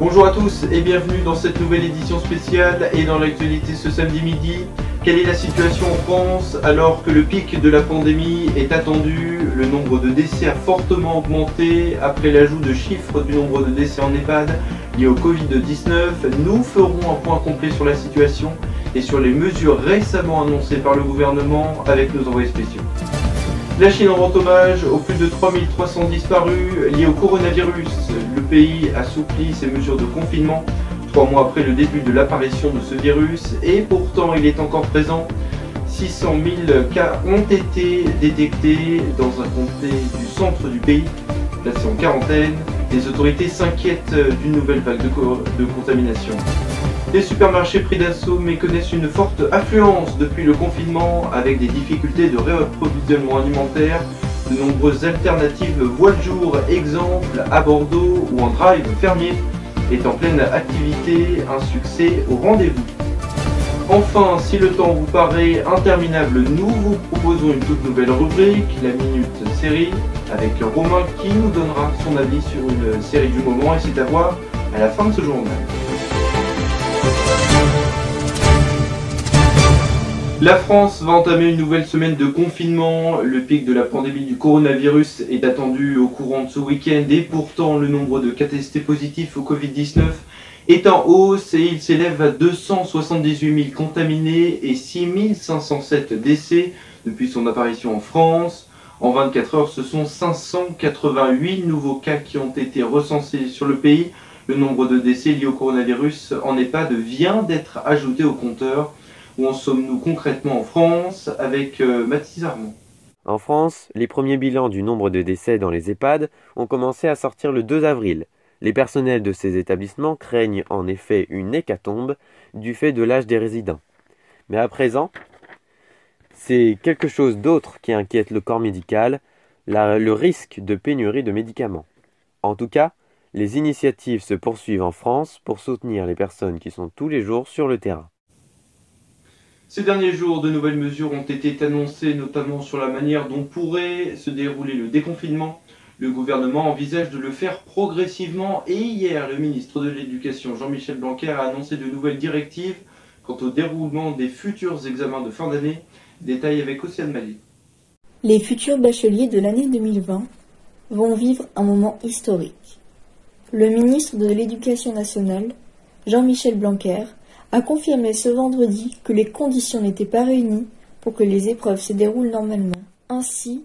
Bonjour à tous et bienvenue dans cette nouvelle édition spéciale et dans l'actualité ce samedi midi. Quelle est la situation en France alors que le pic de la pandémie est attendu? Le nombre de décès a fortement augmenté après l'ajout de chiffres du nombre de décès en EHPAD liés au Covid-19. Nous ferons un point complet sur la situation et sur les mesures récemment annoncées par le gouvernement avec nos envoyés spéciaux. La Chine rend hommage aux plus de 3300 disparus liés au coronavirus. Le pays assouplit ses mesures de confinement 3 mois après le début de l'apparition de ce virus et pourtant il est encore présent. 600 000 cas ont été détectés dans un comté du centre du pays, placé en quarantaine. Les autorités s'inquiètent d'une nouvelle vague de contamination. Les supermarchés pris d'assaut mais connaissent une forte affluence depuis le confinement avec des difficultés de réapprovisionnement alimentaire. De nombreuses alternatives voient le jour, exemple à Bordeaux où un drive fermier est en pleine activité, un succès au rendez-vous. Enfin, si le temps vous paraît interminable, nous vous proposons une toute nouvelle rubrique, la Minute Série, avec Romain qui nous donnera son avis sur une série du moment et c'est à voir à la fin de ce journal. La France va entamer une nouvelle semaine de confinement. Le pic de la pandémie du coronavirus est attendu au courant de ce week-end et pourtant le nombre de cas testés positifs au Covid-19 est en hausse et il s'élève à 278 000 contaminés et 6 507 décès depuis son apparition en France. En 24 heures, ce sont 588 nouveaux cas qui ont été recensés sur le pays. Le nombre de décès liés au coronavirus en EHPAD vient d'être ajouté au compteur. Où en sommes-nous concrètement en France avec Mathis Armand? En France, les premiers bilans du nombre de décès dans les EHPAD ont commencé à sortir le 2 avril. Les personnels de ces établissements craignent en effet une hécatombe du fait de l'âge des résidents. Mais à présent, c'est quelque chose d'autre qui inquiète le corps médical, le risque de pénurie de médicaments. En tout cas, les initiatives se poursuivent en France pour soutenir les personnes qui sont tous les jours sur le terrain. Ces derniers jours, de nouvelles mesures ont été annoncées, notamment sur la manière dont pourrait se dérouler le déconfinement. Le gouvernement envisage de le faire progressivement et hier, le ministre de l'Éducation, Jean-Michel Blanquer, a annoncé de nouvelles directives quant au déroulement des futurs examens de fin d'année. Détail avec Océane Mallet. Les futurs bacheliers de l'année 2020 vont vivre un moment historique. Le ministre de l'Éducation nationale, Jean-Michel Blanquer, a confirmé ce vendredi que les conditions n'étaient pas réunies pour que les épreuves se déroulent normalement. Ainsi,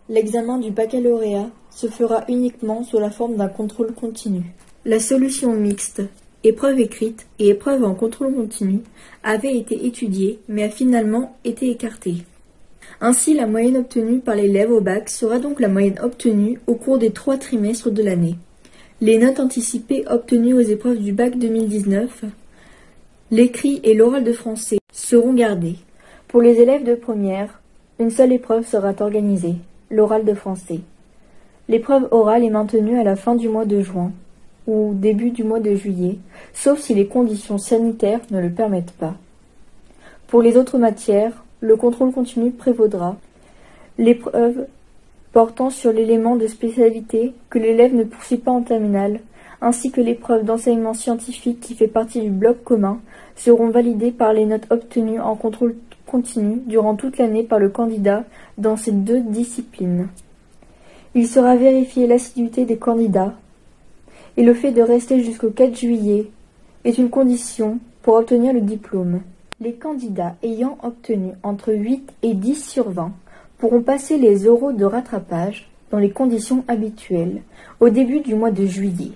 l'examen du baccalauréat se fera uniquement sous la forme d'un contrôle continu. La solution mixte, épreuve écrite et épreuve en contrôle continu, avait été étudiée mais a finalement été écartée. Ainsi, la moyenne obtenue par l'élève au bac sera donc la moyenne obtenue au cours des 3 trimestres de l'année. Les notes anticipées obtenues aux épreuves du bac 2019, l'écrit et l'oral de français seront gardés. Pour les élèves de première, une seule épreuve sera organisée, l'oral de français. L'épreuve orale est maintenue à la fin du mois de juin ou début du mois de juillet, sauf si les conditions sanitaires ne le permettent pas. Pour les autres matières, le contrôle continu prévaudra. L'épreuve portant sur l'élément de spécialité que l'élève ne poursuit pas en terminale, ainsi que l'épreuve d'enseignement scientifique qui fait partie du bloc commun, seront validées par les notes obtenues en contrôle continu durant toute l'année par le candidat dans ces 2 disciplines. Il sera vérifié l'assiduité des candidats et le fait de rester jusqu'au 4 juillet est une condition pour obtenir le diplôme. Les candidats ayant obtenu entre 8 et 10 sur 20 pourront passer les oraux de rattrapage dans les conditions habituelles au début du mois de juillet.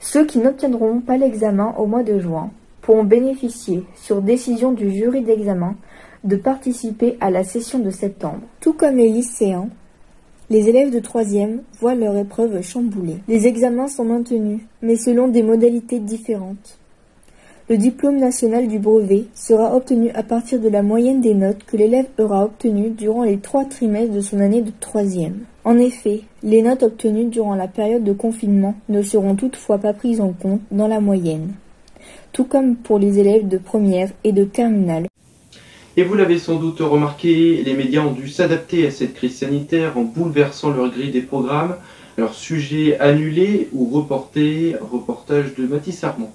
Ceux qui n'obtiendront pas l'examen au mois de juin pourront bénéficier, sur décision du jury d'examen, de participer à la session de septembre. Tout comme les lycéens, les élèves de 3e voient leur épreuve chamboulée. Les examens sont maintenus, mais selon des modalités différentes. Le diplôme national du brevet sera obtenu à partir de la moyenne des notes que l'élève aura obtenues durant les 3 trimestres de son année de 3e. En effet, les notes obtenues durant la période de confinement ne seront toutefois pas prises en compte dans la moyenne, tout comme pour les élèves de première et de terminale. Et vous l'avez sans doute remarqué, les médias ont dû s'adapter à cette crise sanitaire en bouleversant leur grille des programmes. Alors, sujet annulé ou reporté, reportage de Mathis Armand.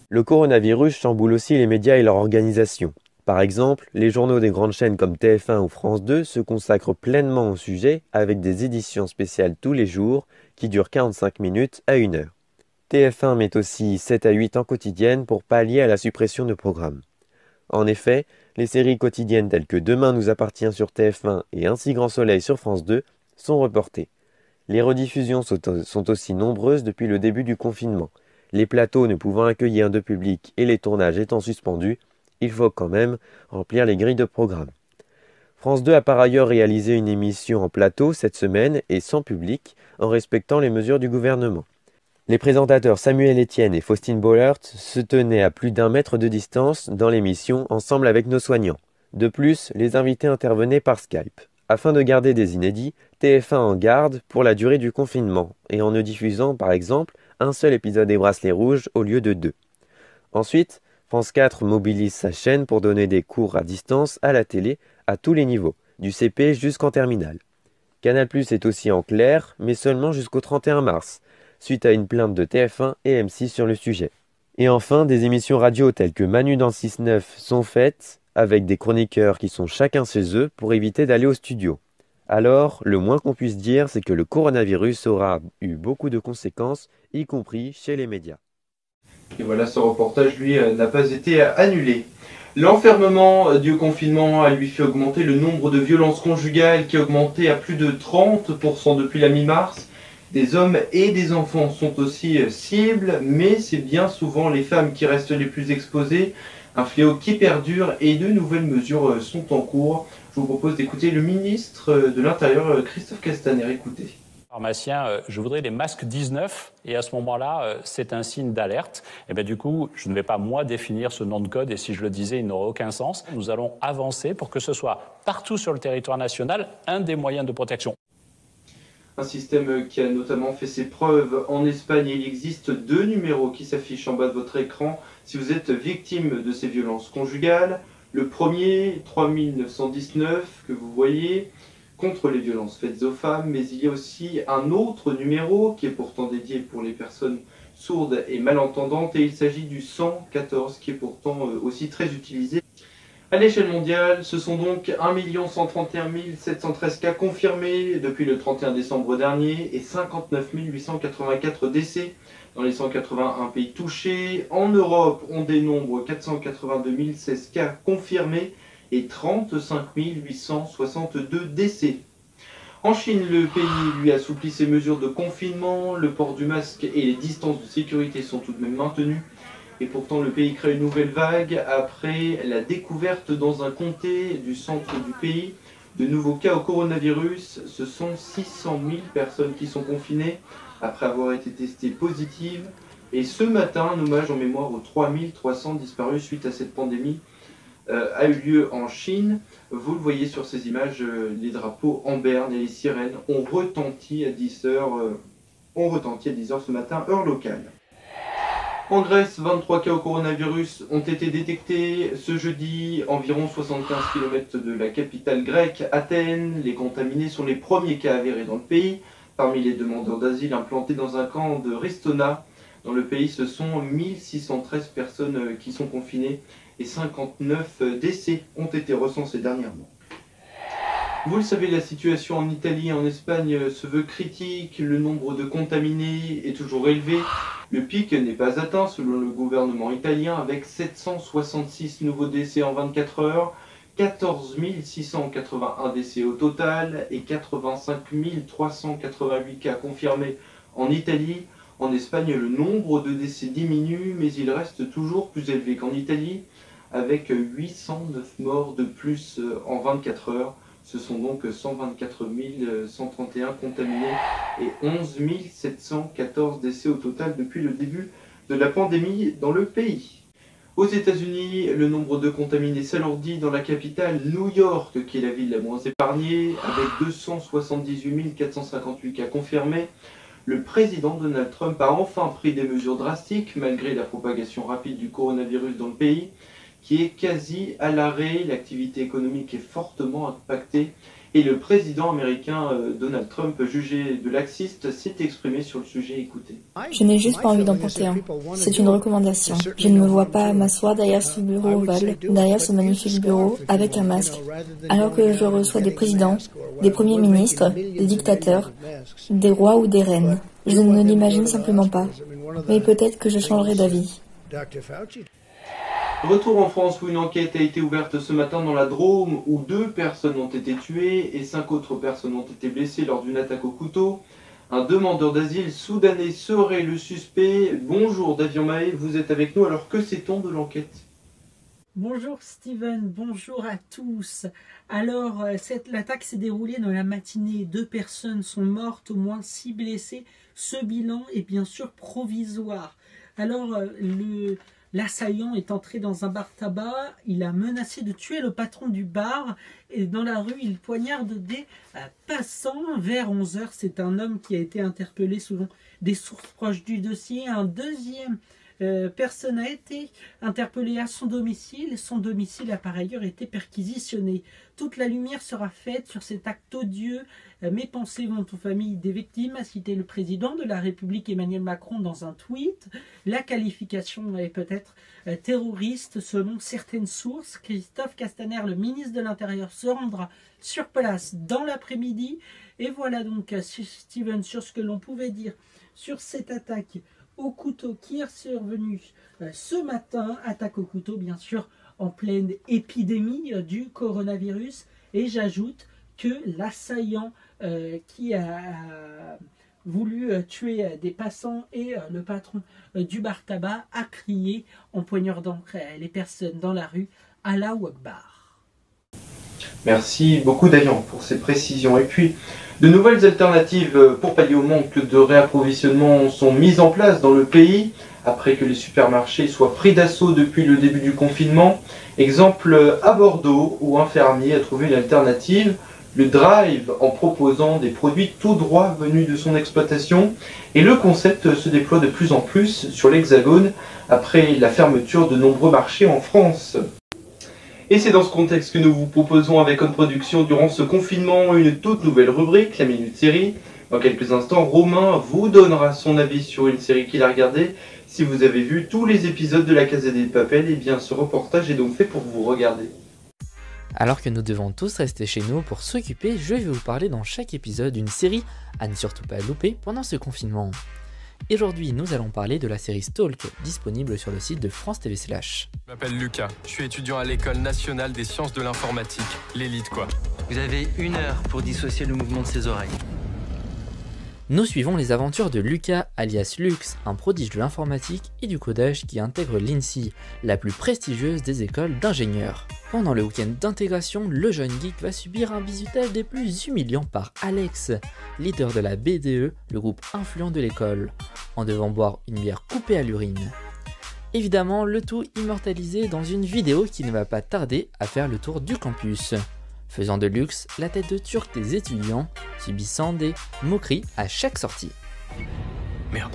Le coronavirus chamboule aussi les médias et leur organisation. Par exemple, les journaux des grandes chaînes comme TF1 ou France 2 se consacrent pleinement au sujet avec des éditions spéciales tous les jours qui durent 45 minutes à 1 heure. TF1 met aussi 7 à 8 en quotidienne pour pallier à la suppression de programmes. En effet, les séries quotidiennes telles que Demain nous appartient sur TF1 et Un si grand soleil sur France 2 sont reportées. Les rediffusions sont aussi nombreuses depuis le début du confinement. Les plateaux ne pouvant accueillir de public et les tournages étant suspendus, il faut quand même remplir les grilles de programme. France 2 a par ailleurs réalisé une émission en plateau cette semaine et sans public, en respectant les mesures du gouvernement. Les présentateurs Samuel Etienne et Faustine Bollert se tenaient à plus d'1 mètre de distance dans l'émission ensemble avec nos soignants. De plus, les invités intervenaient par Skype. Afin de garder des inédits, TF1 en garde pour la durée du confinement et en ne diffusant par exemple un seul épisode des Bracelets Rouges au lieu de 2. Ensuite, France 4 mobilise sa chaîne pour donner des cours à distance à la télé à tous les niveaux, du CP jusqu'en terminale. Canal+ est aussi en clair, mais seulement jusqu'au 31 mars, suite à une plainte de TF1 et M6 sur le sujet. Et enfin, des émissions radio telles que Manu dans le 6-9 sont faites, avec des chroniqueurs qui sont chacun chez eux pour éviter d'aller au studio. Alors, le moins qu'on puisse dire, c'est que le coronavirus aura eu beaucoup de conséquences, y compris chez les médias. Et voilà, ce reportage, lui, n'a pas été annulé. L'enfermement dû au confinement a lui fait augmenter le nombre de violences conjugales qui a augmenté à plus de 30% depuis la mi-mars. Des hommes et des enfants sont aussi cibles, mais c'est bien souvent les femmes qui restent les plus exposées. Un fléau qui perdure et de nouvelles mesures sont en cours. Je vous propose d'écouter le ministre de l'Intérieur, Christophe Castaner. Écoutez. Pharmacien, je voudrais des masques 19 et à ce moment-là, c'est un signe d'alerte. Et bien du coup, je ne vais pas moi définir ce nom de code et si je le disais, il n'aurait aucun sens. Nous allons avancer pour que ce soit partout sur le territoire national un des moyens de protection. Un système qui a notamment fait ses preuves en Espagne. Il existe 2 numéros qui s'affichent en bas de votre écran si vous êtes victime de ces violences conjugales. Le premier, 3919, que vous voyez, contre les violences faites aux femmes, mais il y a aussi un autre numéro qui est pourtant dédié pour les personnes sourdes et malentendantes, et il s'agit du 114 qui est pourtant aussi très utilisé. À l'échelle mondiale, ce sont donc 1 131 713 cas confirmés depuis le 31 décembre dernier et 59 884 décès dans les 181 pays touchés. En Europe, on dénombre 482 016 cas confirmés et 35 862 décès. En Chine, le pays lui assouplit ses mesures de confinement, le port du masque et les distances de sécurité sont tout de même maintenues. Et pourtant, le pays crée une nouvelle vague après la découverte dans un comté du centre du pays de nouveaux cas au coronavirus. Ce sont 600 000 personnes qui sont confinées après avoir été testées positives. Et ce matin, un hommage en mémoire aux 3300 disparus suite à cette pandémie a eu lieu en Chine. Vous le voyez sur ces images, les drapeaux en berne et les sirènes ont retenti à 10h ce matin, heure locale. En Grèce, 23 cas au coronavirus ont été détectés ce jeudi, environ 75 km de la capitale grecque, Athènes. Les contaminés sont les premiers cas avérés dans le pays. Parmi les demandeurs d'asile implantés dans un camp de Ristona, dans le pays, ce sont 1613 personnes qui sont confinées et 59 décès ont été recensés dernièrement. Vous le savez, la situation en Italie et en Espagne se veut critique. Le nombre de contaminés est toujours élevé. Le pic n'est pas atteint selon le gouvernement italien avec 766 nouveaux décès en 24 heures, 14 681 décès au total et 85 388 cas confirmés en Italie. En Espagne, le nombre de décès diminue, mais il reste toujours plus élevé qu'en Italie, avec 809 morts de plus en 24 heures. Ce sont donc 124 131 contaminés et 11 714 décès au total depuis le début de la pandémie dans le pays. Aux États-Unis, le nombre de contaminés s'alourdit dans la capitale New York, qui est la ville la moins épargnée, avec 278 458 cas confirmés. Le président Donald Trump a enfin pris des mesures drastiques malgré la propagation rapide du coronavirus dans le pays. qui est quasi à l'arrêt. L'activité économique est fortement impactée et le président américain Donald Trump, jugé de laxiste, s'est exprimé sur le sujet. Écoutez. Je n'ai juste pas envie d'en porter un. C'est une recommandation. Je ne me vois pas m'asseoir derrière ce bureau ovale, derrière ce magnifique bureau, avec un masque, alors que je reçois des présidents, des premiers ministres, des dictateurs, des rois ou des reines. Je ne l'imagine simplement pas. Mais peut-être que je changerai d'avis. Retour en France où une enquête a été ouverte ce matin dans la Drôme où 2 personnes ont été tuées et 5 autres personnes ont été blessées lors d'une attaque au couteau. Un demandeur d'asile soudanais serait le suspect. Bonjour Davion Mahé, vous êtes avec nous, alors que sait-on de l'enquête ? Bonjour Steven, bonjour à tous. Alors, l'attaque s'est déroulée dans la matinée. 2 personnes sont mortes, au moins 6 blessés. Ce bilan est bien sûr provisoire. Alors, l'assaillant est entré dans un bar tabac, il a menacé de tuer le patron du bar et dans la rue il poignarde des passants. Vers 11 h, c'est un homme qui a été interpellé selon des sources proches du dossier. Un deuxième personne a été interpellée à son domicile. Son domicile a par ailleurs été perquisitionné. Toute la lumière sera faite sur cet acte odieux. Mes pensées vont aux familles des victimes, a cité le président de la République Emmanuel Macron dans un tweet. La qualification est peut-être terroriste selon certaines sources. Christophe Castaner, le ministre de l'Intérieur, se rendra sur place dans l'après-midi. Et voilà donc, Steven, sur ce que l'on pouvait dire sur cette attaque au couteau qui est survenue ce matin. Attaque au couteau, bien sûr, en pleine épidémie du coronavirus. Et j'ajoute que l'assaillant qui a voulu tuer des passants et le patron du bar tabac a crié en poignardant les personnes dans la rue « Allahu Akbar ». Merci beaucoup Davion pour ces précisions. Et puis, de nouvelles alternatives pour pallier au manque de réapprovisionnement sont mises en place dans le pays après que les supermarchés soient pris d'assaut depuis le début du confinement. Exemple à Bordeaux où un fermier a trouvé une alternative, le drive, en proposant des produits tout droit venus de son exploitation. Et le concept se déploie de plus en plus sur l'Hexagone après la fermeture de nombreux marchés en France. Et c'est dans ce contexte que nous vous proposons avec Code Production durant ce confinement une toute nouvelle rubrique, la Minute Série. Dans quelques instants, Romain vous donnera son avis sur une série qu'il a regardée. Si vous avez vu tous les épisodes de La Casa de Papel, eh bien ce reportage est donc fait pour vous regarder. Alors que nous devons tous rester chez nous pour s'occuper, je vais vous parler dans chaque épisode d'une série à ne surtout pas louper pendant ce confinement. Aujourd'hui, nous allons parler de la série Stalk, disponible sur le site de France TV/. Je m'appelle Lucas, je suis étudiant à l'École nationale des sciences de l'informatique, l'élite quoi. Vous avez 1 heure pour dissocier le mouvement de ses oreilles. Nous suivons les aventures de Lucas, alias Lux, un prodige de l'informatique et du codage qui intègre l'INSEE, la plus prestigieuse des écoles d'ingénieurs. Pendant le week-end d'intégration, le jeune geek va subir un bizutage des plus humiliants par Alex, leader de la BDE, le groupe influent de l'école, en devant boire une bière coupée à l'urine. Évidemment, le tout immortalisé dans une vidéo qui ne va pas tarder à faire le tour du campus, faisant de Lux la tête de turc des étudiants, subissant des moqueries à chaque sortie. Merde.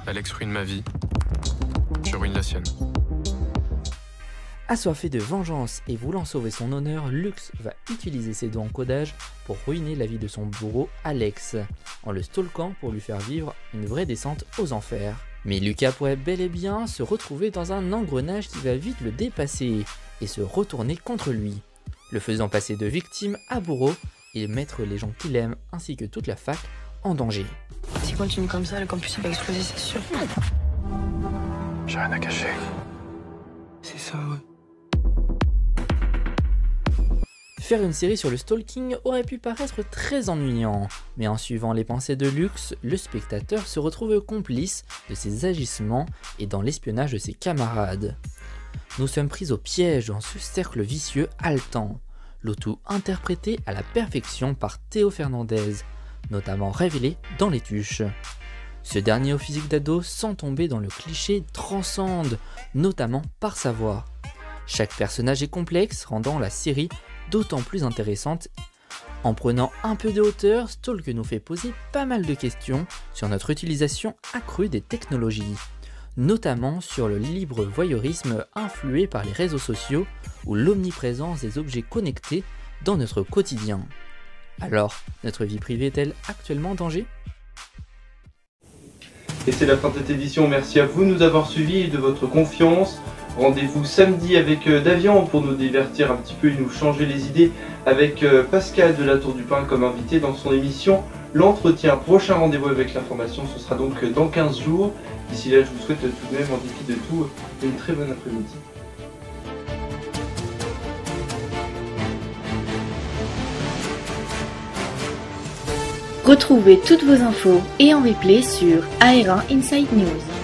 Alex ruine ma vie, je ruine la sienne. Assoiffé de vengeance et voulant sauver son honneur, Lux va utiliser ses dons en codage pour ruiner la vie de son bourreau Alex, en le stalkant pour lui faire vivre une vraie descente aux enfers. Mais Lucas pourrait bel et bien se retrouver dans un engrenage qui va vite le dépasser et se retourner contre lui, le faisant passer de victime à bourreau et mettre les gens qu'il aime ainsi que toute la fac en danger. S'il continue comme ça, le campus va exploser, c'est sûr. J'ai rien à cacher. C'est ça, ouais. Faire une série sur le stalking aurait pu paraître très ennuyant, mais en suivant les pensées de Lux, le spectateur se retrouve complice de ses agissements et dans l'espionnage de ses camarades. Nous sommes pris au piège dans ce cercle vicieux haletant, le tout interprété à la perfection par Théo Fernandez, notamment révélé dans Les Tuches. Ce dernier au physique d'ado, sans tomber dans le cliché, transcende, notamment par sa voix. Chaque personnage est complexe, rendant la série d'autant plus intéressante. En prenant un peu de hauteur, Stalk nous fait poser pas mal de questions sur notre utilisation accrue des technologies, notamment sur le libre voyeurisme influé par les réseaux sociaux ou l'omniprésence des objets connectés dans notre quotidien. Alors, notre vie privée est-elle actuellement en danger ? Et c'est la fin de cette édition, merci à vous de nous avoir suivis et de votre confiance. Rendez-vous samedi avec Davian pour nous divertir un petit peu et nous changer les idées avec Pascal de la Tour du Pin comme invité dans son émission L'Entretien. Prochain rendez-vous avec l'information, ce sera donc dans 15 jours. D'ici là, je vous souhaite tout de même, en dépit de tout, une très bonne après-midi. Retrouvez toutes vos infos et en replay sur AR1 Inside News.